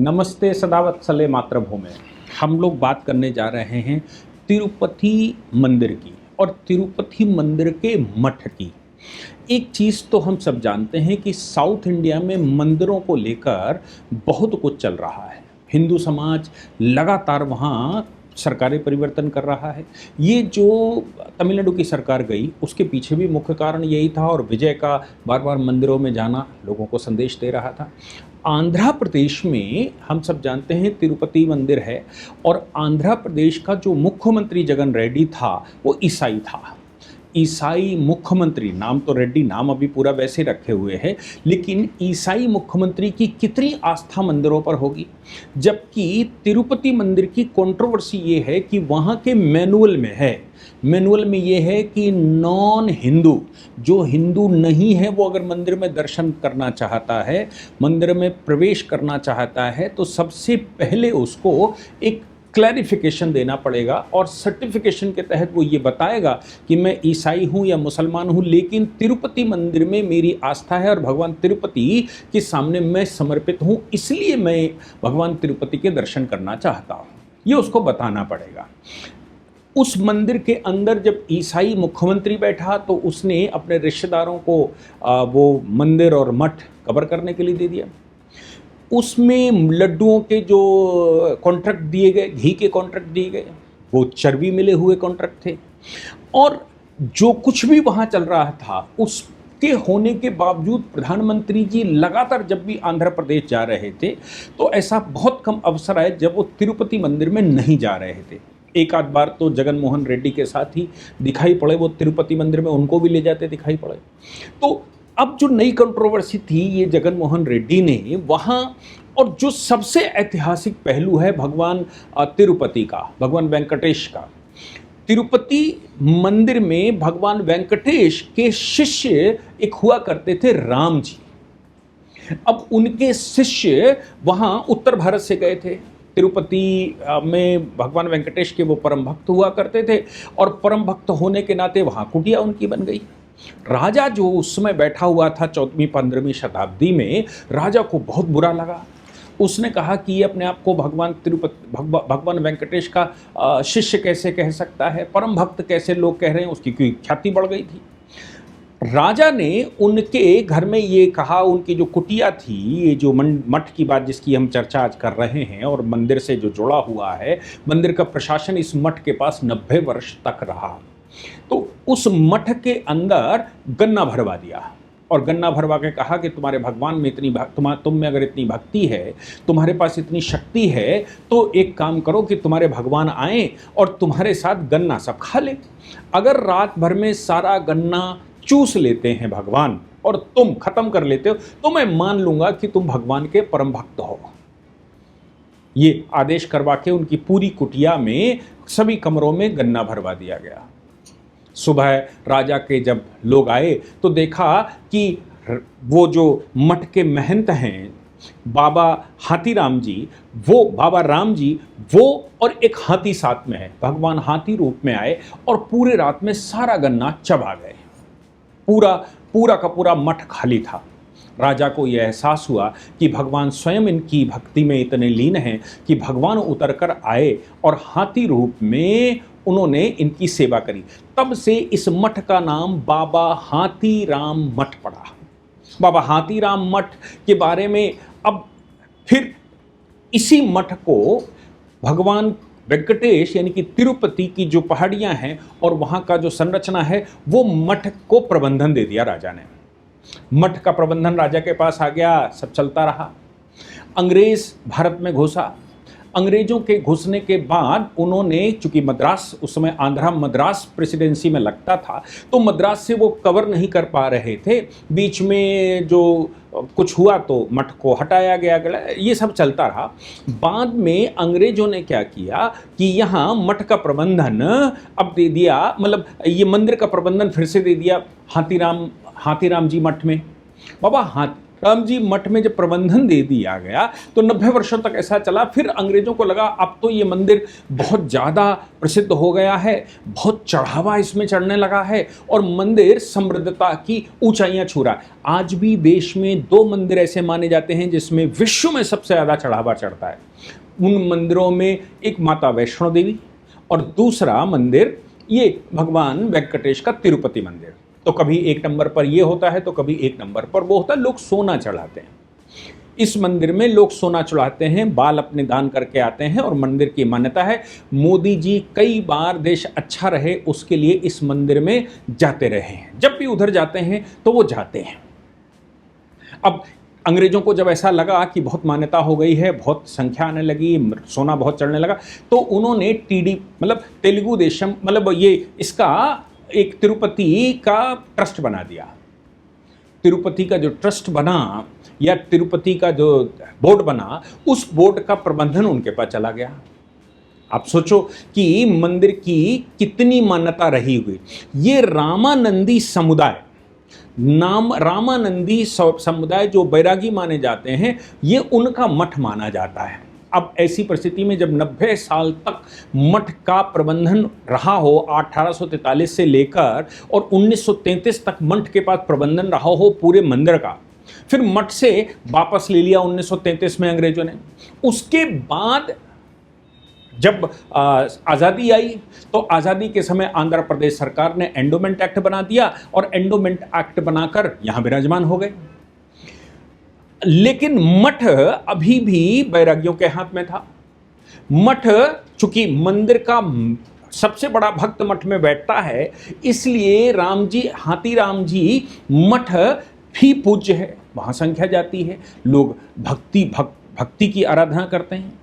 नमस्ते सदावत्सले मातृभूमि। हम लोग बात करने जा रहे हैं तिरुपति मंदिर की और तिरुपति मंदिर के मठ की। एक चीज़ तो हम सब जानते हैं कि साउथ इंडिया में मंदिरों को लेकर बहुत कुछ चल रहा है। हिंदू समाज लगातार वहाँ सरकारें परिवर्तन कर रहा है। ये जो तमिलनाडु की सरकार गई उसके पीछे भी मुख्य कारण यही था और विजय का बार बार मंदिरों में जाना लोगों को संदेश दे रहा था। आंध्र प्रदेश में हम सब जानते हैं तिरुपति मंदिर है और आंध्र प्रदेश का जो मुख्यमंत्री जगन रेड्डी था वो ईसाई था। ईसाई मुख्यमंत्री, नाम तो रेड्डी नाम अभी पूरा वैसे रखे हुए है, लेकिन ईसाई मुख्यमंत्री की कितनी आस्था मंदिरों पर होगी। जबकि तिरुपति मंदिर की कंट्रोवर्सी ये है कि वहाँ के मैनुअल में ये है कि नॉन हिंदू, जो हिंदू नहीं है, वो अगर मंदिर में दर्शन करना चाहता है, मंदिर में प्रवेश करना चाहता है, तो सबसे पहले उसको एक क्लैरिफिकेशन देना पड़ेगा और सर्टिफिकेशन के तहत वो ये बताएगा कि मैं ईसाई हूँ या मुसलमान हूँ, लेकिन तिरुपति मंदिर में मेरी आस्था है और भगवान तिरुपति के सामने मैं समर्पित हूँ, इसलिए मैं भगवान तिरुपति के दर्शन करना चाहता हूँ। ये उसको बताना पड़ेगा। उस मंदिर के अंदर जब ईसाई मुख्यमंत्री बैठा तो उसने अपने रिश्तेदारों को वो मंदिर और मठ कवर करने के लिए दे दिया। उसमें लड्डुओं के जो कॉन्ट्रैक्ट दिए गए, घी के कॉन्ट्रैक्ट दिए गए, वो चर्बी मिले हुए कॉन्ट्रैक्ट थे। और जो कुछ भी वहाँ चल रहा था उसके होने के बावजूद प्रधानमंत्री जी लगातार जब भी आंध्र प्रदेश जा रहे थे तो ऐसा बहुत कम अवसर आए जब वो तिरुपति मंदिर में नहीं जा रहे थे। एक आध बार तो जगन मोहन रेड्डी के साथ ही दिखाई पड़े, वो तिरुपति मंदिर में उनको भी ले जाते दिखाई पड़े। तो अब जो नई कंट्रोवर्सी थी ये जगन मोहन रेड्डी ने वहाँ, और जो सबसे ऐतिहासिक पहलू है भगवान तिरुपति का, भगवान वेंकटेश का। तिरुपति मंदिर में भगवान वेंकटेश के शिष्य एक हुआ करते थे राम जी। अब उनके शिष्य वहाँ उत्तर भारत से गए थे। तिरुपति में भगवान वेंकटेश के वो परम भक्त हुआ करते थे और परम भक्त होने के नाते वहाँ कुटिया उनकी बन गई। राजा जो उस समय बैठा हुआ था 14वीं 15वीं शताब्दी में, राजा को बहुत बुरा लगा। उसने कहा कि ये अपने आप को भगवान वेंकटेश का शिष्य कैसे कह सकता है, परम भक्त कैसे लोग कह रहे हैं, उसकी क्यों ख्याति बढ़ गई थी। राजा ने उनके घर में ये कहा, उनकी जो कुटिया थी, ये जो मठ की बात जिसकी हम चर्चा आज कर रहे हैं और मंदिर से जो जुड़ा हुआ है, मंदिर का प्रशासन इस मठ के पास 90 वर्ष तक रहा। तो उस मठ के अंदर गन्ना भरवा दिया और गन्ना भरवा के कहा कि तुम्हारे भगवान में इतनी तुम में अगर इतनी भक्ति है, तुम्हारे पास इतनी शक्ति है, तो एक काम करो कि तुम्हारे भगवान आए और तुम्हारे साथ गन्ना सब खा ले। अगर रात भर में सारा गन्ना चूस लेते हैं भगवान और तुम खत्म कर लेते हो तो मैं मान लूंगा कि तुम भगवान के परम भक्त हो। ये आदेश करवा के उनकी पूरी कुटिया में सभी कमरों में गन्ना भरवा दिया गया। सुबह राजा के जब लोग आए तो देखा कि वो जो मठ के महंत हैं बाबा हाथीराम जी, वो बाबा राम जी, वो और एक हाथी साथ में है, भगवान हाथी रूप में आए और पूरे रात में सारा गन्ना चबा गए। पूरा का पूरा मठ खाली था। राजा को यह एहसास हुआ कि भगवान स्वयं इनकी भक्ति में इतने लीन हैं कि भगवान उतर कर आए और हाथी रूप में उन्होंने इनकी सेवा करी। तब से इस मठ का नाम बाबा हाथीराम मठ पड़ा। बाबा हाथीराम मठ के बारे में अब फिर इसी मठ को भगवान वेंकटेश यानी कि तिरुपति की जो पहाड़ियाँ हैं और वहाँ का जो संरचना है, वो मठ को प्रबंधन दे दिया राजा ने। मठ का प्रबंधन राजा के पास आ गया, सब चलता रहा। अंग्रेज भारत में घुसा। अंग्रेजों के घुसने के बाद उन्होंने, चूंकि मद्रास उस समय आंध्रा मद्रास प्रेसिडेंसी में लगता था, तो मद्रास से वो कवर नहीं कर पा रहे थे। बीच में जो कुछ हुआ तो मठ को हटाया गया, ये सब चलता रहा। बाद में अंग्रेजों ने क्या किया कि यहाँ मठ का प्रबंधन अब दे दिया, मतलब ये मंदिर का प्रबंधन फिर से दे दिया हाथीराम जी मठ में। बाबा राम जी मठ में जब प्रबंधन दे दिया गया तो 90 वर्षों तक ऐसा चला। फिर अंग्रेजों को लगा अब तो ये मंदिर बहुत ज़्यादा प्रसिद्ध हो गया है, बहुत चढ़ावा इसमें चढ़ने लगा है और मंदिर समृद्धता की ऊंचाइयां छू रहा है। आज भी देश में 2 मंदिर ऐसे माने जाते हैं जिसमें विश्व में सबसे ज़्यादा चढ़ावा चढ़ता है। उन मंदिरों में एक माता वैष्णो देवी और दूसरा मंदिर ये भगवान वेंकटेश का तिरुपति मंदिर। तो कभी 1 नंबर पर ये होता है तो कभी 1 नंबर पर वो होता है। लोग सोना चढ़ाते हैं, इस मंदिर में लोग सोना चढ़ाते हैं, बाल अपने दान करके आते हैं और मंदिर की मान्यता है मोदी जी कई बार देश अच्छा रहे उसके लिए इस मंदिर में जाते रहे हैं। जब भी उधर जाते हैं तो वो जाते हैं। अब अंग्रेजों को जब ऐसा लगा कि बहुत मान्यता हो गई है, बहुत संख्या आने लगी, सोना बहुत चढ़ने लगा, तो उन्होंने टीडी मतलब तेलुगु देशम मतलब ये इसका एक तिरुपति का ट्रस्ट बना दिया। तिरुपति का जो ट्रस्ट बना या तिरुपति का जो बोर्ड बना, उस बोर्ड का प्रबंधन उनके पास चला गया। आप सोचो कि मंदिर की कितनी मान्यता रही हुई। ये रामानंदी समुदाय, नाम रामानंदी समुदाय जो बैरागी माने जाते हैं, ये उनका मठ माना जाता है। अब ऐसी परिस्थिति में जब 90 साल तक मठ का प्रबंधन रहा हो, 1843 से लेकर और 1933 तक मठ के पास प्रबंधन रहा हो पूरे मंदिर का, फिर मठ से वापस ले लिया 1933 में अंग्रेजों ने। उसके बाद जब आज़ादी आई तो आज़ादी के समय आंध्र प्रदेश सरकार ने एंडोमेंट एक्ट बना दिया और एंडोमेंट एक्ट बनाकर यहाँ विराजमान हो गए। लेकिन मठ अभी भी बैरागियों के हाथ में था। मठ चूंकि मंदिर का सबसे बड़ा भक्त मठ में बैठता है, इसलिए राम जी, हाथी राम जी मठ भी पूज्य है, वहाँ संख्या जाती है, लोग भक्ति की आराधना करते हैं।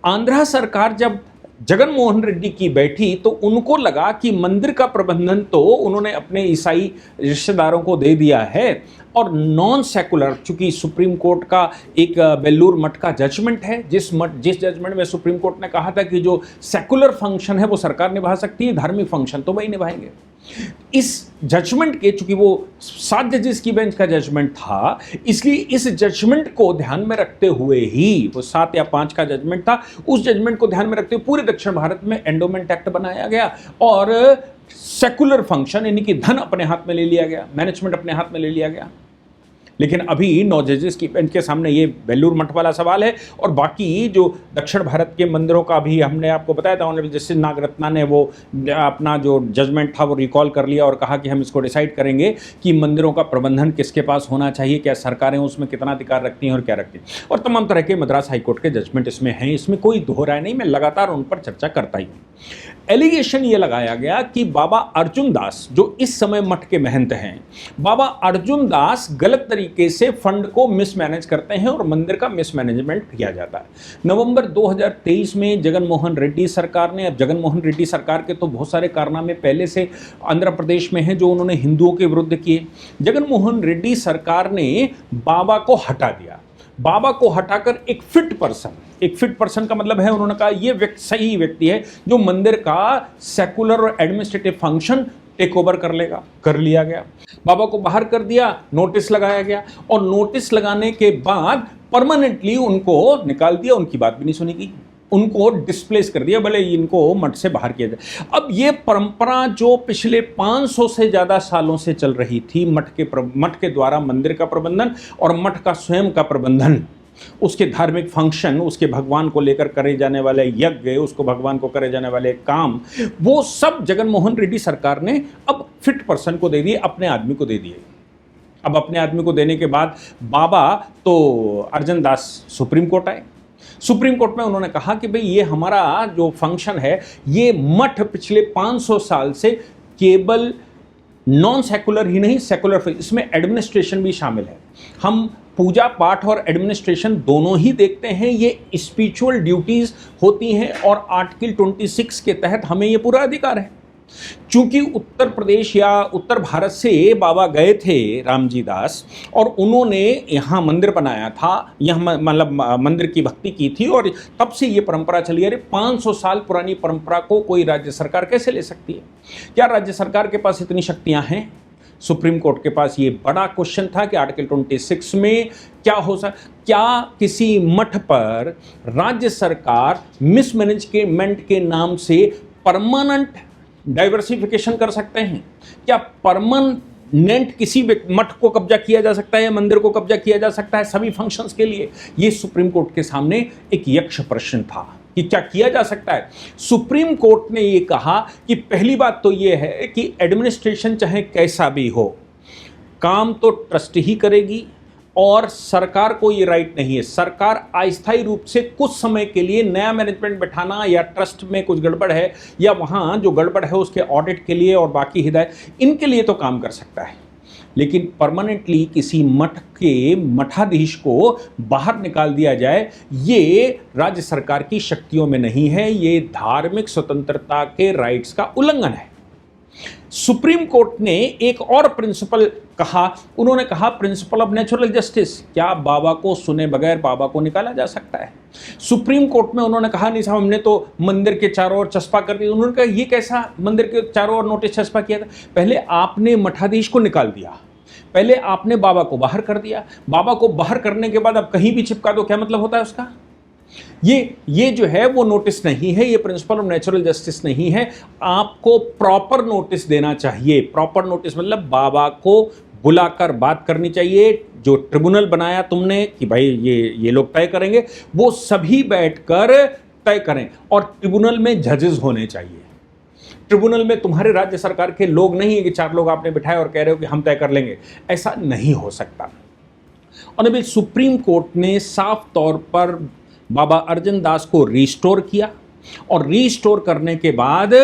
आंध्र सरकार जब जगन मोहन रेड्डी की बैठी तो उनको लगा कि मंदिर का प्रबंधन तो उन्होंने अपने ईसाई रिश्तेदारों को दे दिया है और नॉन सेकुलर, चूंकि सुप्रीम कोर्ट का एक बेल्लूर मठ का जजमेंट है, जिस जजमेंट में सुप्रीम कोर्ट ने कहा था कि जो सेकुलर फंक्शन है वो सरकार निभा सकती है, धार्मिक फंक्शन तो वही निभाएंगे। इस जजमेंट के, चूंकि वो 7 जजेस की बेंच का जजमेंट था, इसलिए इस जजमेंट को ध्यान में रखते हुए ही, वो 7 या 5 का जजमेंट था, उस जजमेंट को ध्यान में रखते हुए पूरे दक्षिण भारत में एंडोमेंट एक्ट बनाया गया और सेकुलर फंक्शन यानी कि धन अपने हाथ में ले लिया गया, मैनेजमेंट अपने हाथ में ले लिया गया। लेकिन अभी 9 जजेस की बेंच के सामने ये बेल्लूर मठ वाला सवाल है और बाकी जो दक्षिण भारत के मंदिरों का भी हमने आपको बताया था, ऑनरेबल जस्टिस नागरत्ना ने वो अपना जो जजमेंट था वो रिकॉल कर लिया और कहा कि हम इसको डिसाइड करेंगे कि मंदिरों का प्रबंधन किसके पास होना चाहिए, क्या सरकारें उसमें कितना अधिकार रखती हैं और क्या रखती हैं, और तमाम तरह के मद्रास हाईकोर्ट के जजमेंट इसमें हैं। इसमें कोई दो राय नहीं, मैं लगातार उन पर चर्चा करता ही हूँ। एलिगेशन ये लगाया गया कि बाबा अर्जुन दास जो इस समय मठ के महंत हैं, बाबा अर्जुन दास गलत तरीके से फंड को मिसमैनेज करते हैं और मंदिर का मिसमैनेजमेंट किया जाता है। नवंबर 2023 में जगन मोहन रेड्डी सरकार ने, अब जगन मोहन रेड्डी सरकार के तो बहुत सारे कारनामे पहले से आंध्र प्रदेश में हैं जो उन्होंने हिंदुओं के विरुद्ध किए। जगन मोहन रेड्डी सरकार ने बाबा को हटा दिया, बाबा को हटाकर एक फिट पर्सन का मतलब है उन्होंने कहा ये व्यक्ति सही व्यक्ति है जो मंदिर का सेकुलर और एडमिनिस्ट्रेटिव फंक्शन टेक ओवर कर लेगा। कर लिया गया, बाबा को बाहर कर दिया, नोटिस लगाया गया और नोटिस लगाने के बाद परमानेंटली उनको निकाल दिया, उनकी बात भी नहीं सुनी गई, उनको डिस्प्लेस कर दिया, भले इनको मठ से बाहर किया जाए। अब ये परंपरा जो पिछले 500 से ज़्यादा सालों से चल रही थी, मठ के द्वारा मंदिर का प्रबंधन और मठ का स्वयं का प्रबंधन, उसके धार्मिक फंक्शन, उसके भगवान को लेकर करे जाने वाले यज्ञ, उसको भगवान को करे जाने वाले काम, वो सब जगन मोहन रेड्डी सरकार ने अब फिट पर्सन को दे दिए, अपने आदमी को दे दिए। अब अपने आदमी को देने के बाद बाबा तो अर्जुन दास सुप्रीम कोर्ट आए। सुप्रीम कोर्ट में उन्होंने कहा कि भाई ये हमारा जो फंक्शन है, ये मठ पिछले 500 साल से केवल नॉन सेकुलर ही नहीं, सेकुलर, इसमें एडमिनिस्ट्रेशन भी शामिल है। हम पूजा पाठ और एडमिनिस्ट्रेशन दोनों ही देखते हैं, ये स्पिरिचुअल ड्यूटीज होती हैं और आर्टिकल 26 के तहत हमें ये पूरा अधिकार है। चूंकि उत्तर प्रदेश या उत्तर भारत से बाबा गए थे रामजी दास और उन्होंने यहाँ मंदिर बनाया था, यहाँ मतलब मंदिर की भक्ति की थी और तब से ये परंपरा चली आ रही। 500 साल पुरानी परंपरा को कोई राज्य सरकार कैसे ले सकती है? क्या राज्य सरकार के पास इतनी शक्तियाँ हैं? सुप्रीम कोर्ट के पास ये बड़ा क्वेश्चन था कि आर्टिकल 26 में क्या किसी मठ पर राज्य सरकार मिसमैनेजमेंट के नाम से परमानेंट डाइवर्सिफिकेशन कर सकते हैं? क्या परमानेंट किसी मठ को कब्जा किया जा सकता है या मंदिर को कब्जा किया जा सकता है सभी फंक्शंस के लिए? ये सुप्रीम कोर्ट के सामने एक यक्ष प्रश्न था कि क्या किया जा सकता है। सुप्रीम कोर्ट ने ये कहा कि पहली बात तो ये है कि एडमिनिस्ट्रेशन चाहे कैसा भी हो, काम तो ट्रस्ट ही करेगी और सरकार को ये राइट नहीं है। सरकार अस्थायी रूप से कुछ समय के लिए नया मैनेजमेंट बैठाना या ट्रस्ट में कुछ गड़बड़ है या वहाँ जो गड़बड़ है उसके ऑडिट के लिए और बाकी हिदायत इनके लिए तो काम कर सकता है, लेकिन परमानेंटली किसी मठ के मठाधीश को बाहर निकाल दिया जाए, ये राज्य सरकार की शक्तियों में नहीं है। ये धार्मिक स्वतंत्रता के राइट्स का उल्लंघन है। सुप्रीम कोर्ट ने एक और प्रिंसिपल कहा, उन्होंने कहा प्रिंसिपल ऑफ नेचुरल जस्टिस। क्या बाबा को सुने बगैर बाबा को निकाला जा सकता है? सुप्रीम कोर्ट में उन्होंने कहा नहीं साहब हमने तो मंदिर के चारों ओर चस्पा कर दिया। उन्होंने कहा ये कैसा मंदिर के चारों ओर नोटिस चस्पा किया था? पहले आपने मठाधीश को निकाल दिया, पहले आपने बाबा को बाहर कर दिया। बाबा को बाहर करने के बाद अब कहीं भी चिपका दो, क्या मतलब होता है उसका? ये जो है वो नोटिस नहीं है, ये प्रिंसिपल ऑफ नेचुरल जस्टिस नहीं है। आपको प्रॉपर नोटिस देना चाहिए। प्रॉपर नोटिस मतलब बाबा को बुलाकर बात करनी चाहिए। जो ट्रिब्यूनल बनाया तुमने कि भाई ये लोग तय करेंगे, वो सभी बैठकर तय करें और ट्रिब्यूनल में जजेस होने चाहिए। ट्रिब्यूनल में तुम्हारे राज्य सरकार के लोग नहीं है कि 4 लोग आपने बिठाए और कह रहे हो कि हम तय कर लेंगे, ऐसा नहीं हो सकता। और अभी सुप्रीम कोर्ट ने साफ तौर पर बाबा अर्जन दास को रिस्टोर किया और रिस्टोर करने के बाद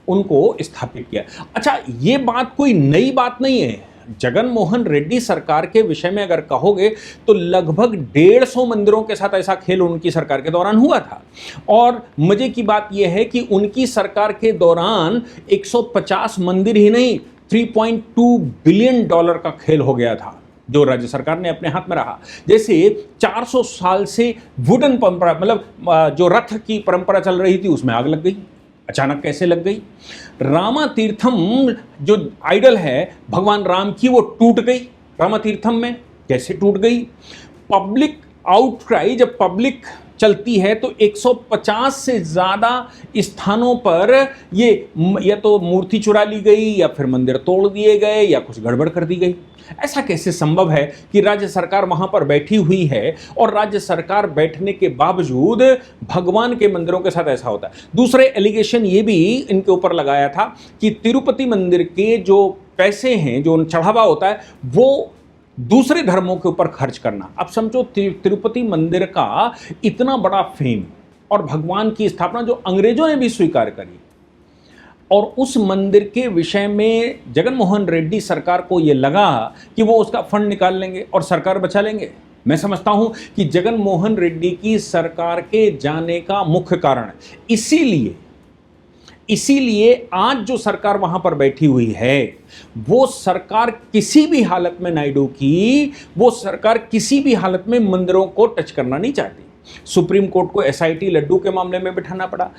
उनको स्थापित किया। अच्छा, ये बात कोई नई बात नहीं है। जगन मोहन रेड्डी सरकार के विषय में अगर कहोगे तो लगभग 150 मंदिरों के साथ ऐसा खेल उनकी सरकार के दौरान हुआ था। और मजे की बात यह है कि उनकी सरकार के दौरान 150 मंदिर ही नहीं, $3.2 बिलियन का खेल हो गया था जो राज्य सरकार ने अपने हाथ में रहा। जैसे 400 साल से वुडन परंपरा, मतलब जो रथ की परंपरा चल रही थी, उसमें आग लग गई। अचानक कैसे लग गई? रामा तीर्थम जो आइडल है भगवान राम की, वो टूट गई रामा तीर्थम में। कैसे टूट गई? पब्लिक आउटक्राई, जब पब्लिक चलती है तो 150 से ज़्यादा स्थानों पर ये या तो मूर्ति चुरा ली गई या फिर मंदिर तोड़ दिए गए या कुछ गड़बड़ कर दी गई। ऐसा कैसे संभव है कि राज्य सरकार वहां पर बैठी हुई है और राज्य सरकार बैठने के बावजूद भगवान के मंदिरों के साथ ऐसा होता है? दूसरे एलिगेशन ये भी इनके ऊपर लगाया था कि तिरुपति मंदिर के जो पैसे हैं, जो चढ़ावा होता है, वो दूसरे धर्मों के ऊपर खर्च करना। अब समझो तिरुपति मंदिर का इतना बड़ा फेम और भगवान की स्थापना जो अंग्रेजों ने भी स्वीकार करी, और उस मंदिर के विषय में जगन मोहन रेड्डी सरकार को ये लगा कि वो उसका फंड निकाल लेंगे और सरकार बचा लेंगे। मैं समझता हूं कि जगन मोहन रेड्डी की सरकार के जाने का मुख्य कारण इसीलिए आज जो सरकार वहां पर बैठी हुई है, वो सरकार किसी भी हालत में नायडू की, वो सरकार किसी भी हालत में मंदिरों को टच करना नहीं चाहती। सुप्रीम कोर्ट को एसआईटी लड्डू के मामले में बिठाना पड़ा।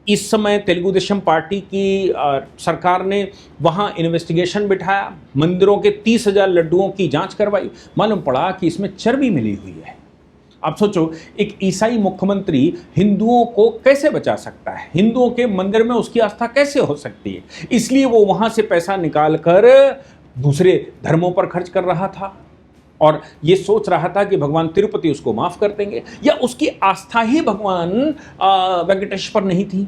इस समय तेलुगु देशम पार्टी की सरकार ने वहाँ इन्वेस्टिगेशन बिठाया, मंदिरों के 30,000 लड्डुओं की जांच करवाई। मालूम पड़ा कि इसमें चर्बी मिली हुई है। आप सोचो, एक ईसाई मुख्यमंत्री हिंदुओं को कैसे बचा सकता है? हिंदुओं के मंदिर में उसकी आस्था कैसे हो सकती है? इसलिए वो वहाँ से पैसा निकाल कर दूसरे धर्मों पर खर्च कर रहा था और ये सोच रहा था कि भगवान तिरुपति उसको माफ़ कर देंगे, या उसकी आस्था ही भगवान वेंकटेश पर नहीं थी।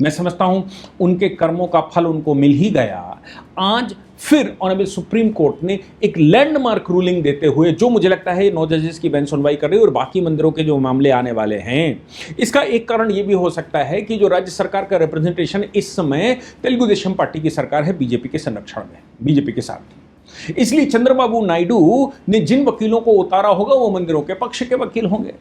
मैं समझता हूँ उनके कर्मों का फल उनको मिल ही गया। आज फिर ऑनरेबल सुप्रीम कोर्ट ने एक लैंडमार्क रूलिंग देते हुए, जो मुझे लगता है 9 जजेस की बेंच सुनवाई कर रही है और बाकी मंदिरों के जो मामले आने वाले हैं, इसका एक कारण ये भी हो सकता है कि जो राज्य सरकार का रिप्रेजेंटेशन इस समय तेलुगु देशम पार्टी की सरकार है, बीजेपी के संरक्षण में, बीजेपी के साथ। इसलिए चंद्रबाबू नायडू ने जिन वकीलों को उतारा होगा वो मंदिरों के पक्ष के वकील होंगे,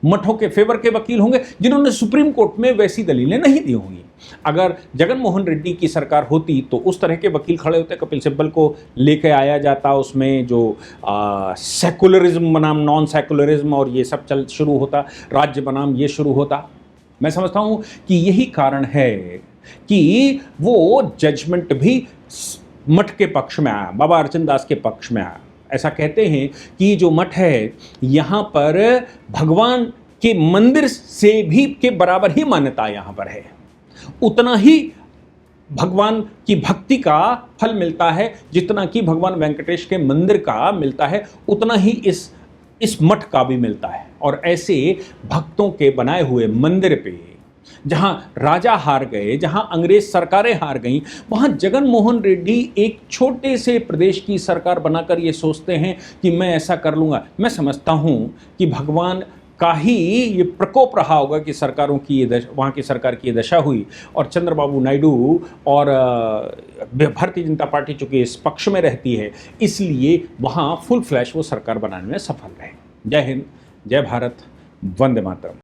मठों के फेवर के वकील होंगे, जिन्होंने सुप्रीम कोर्ट में वैसी दलीलें नहीं दी होंगी। अगर जगन मोहन रेड्डी की सरकार होती तो उस तरह के वकील खड़े होते, कपिल सिब्बल को लेके आया जाता, उसमें जो सेकुलरिज्म बनाम नॉन सेकुलरिज्म और ये सब चल शुरू होता, राज्य बनाम ये शुरू होता। मैं समझता हूँ कि यही कारण है कि वो जजमेंट भी मठ के पक्ष में आया, बाबा अर्चन दास के पक्ष में आया। ऐसा कहते हैं कि जो मठ है यहाँ पर भगवान के मंदिर से भी के बराबर ही मान्यता यहाँ पर है, उतना ही भगवान की भक्ति का फल मिलता है जितना कि भगवान वेंकटेश के मंदिर का मिलता है, उतना ही इस मठ का भी मिलता है। और ऐसे भक्तों के बनाए हुए मंदिर पे जहां राजा हार गए, जहां अंग्रेज सरकारें हार गईं, वहां जगन मोहन रेड्डी एक छोटे से प्रदेश की सरकार बनाकर ये सोचते हैं कि मैं ऐसा कर लूँगा। मैं समझता हूँ कि भगवान का ही ये प्रकोप रहा होगा कि सरकारों की ये वहाँ की सरकार की ये दशा हुई, और चंद्रबाबू नायडू और भारतीय जनता पार्टी चूँकि इस पक्ष में रहती है, इसलिए वहाँ फुल फ्लैश वो सरकार बनाने में सफल रहे। जय हिंद, जय भारत, वंदे मातरम।